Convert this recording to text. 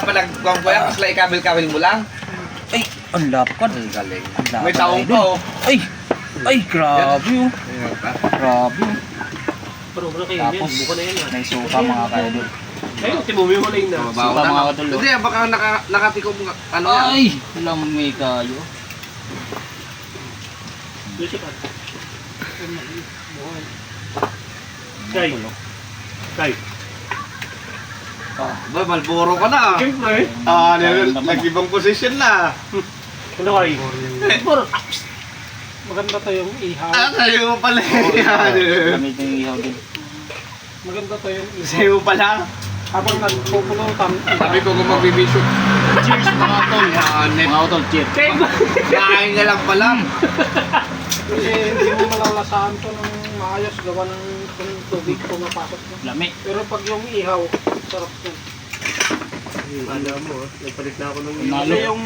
panagkuhan ko yan, kasi lang ikabil-kabil mo lang. Ay, ang lapad. Ang galing. Ang lapad, May taong idol. pa oh. Ay, ay, grabe oh. Ayun pa. Grabe oh. Pero wala kayo Tapos, yan. Buka na yan. may suka mga kaidol. Ayun, timumi mo na yun na. Mabaho Suka, na. mga katol, oh. Hindi, baka nakatikom ano yan. Ay, lamay kayo. Doon siya pa. Kay. Kay. Boy, Malboro ka na. Siyempre. Nag-ibang position na. Ano kayo? Pero, maganda to yung ihaw. Sa'yo mo pala Gamit yung ihaw din. Maganda to yung ihaw. Sa'yo pala. Habang nagpupulutan. Sabi ko kung magbibisyo. Cheers mga tol. Hanip. Mga tol, cheers. Kain ka lang pala. Kasi hindi mo malalasaan to ng maayos gawa ng tubig pumapasok mo. Lami. Pero pag yung ihaw, sarap yan. Alam mo, nagpalit na ako ng Nalo. yung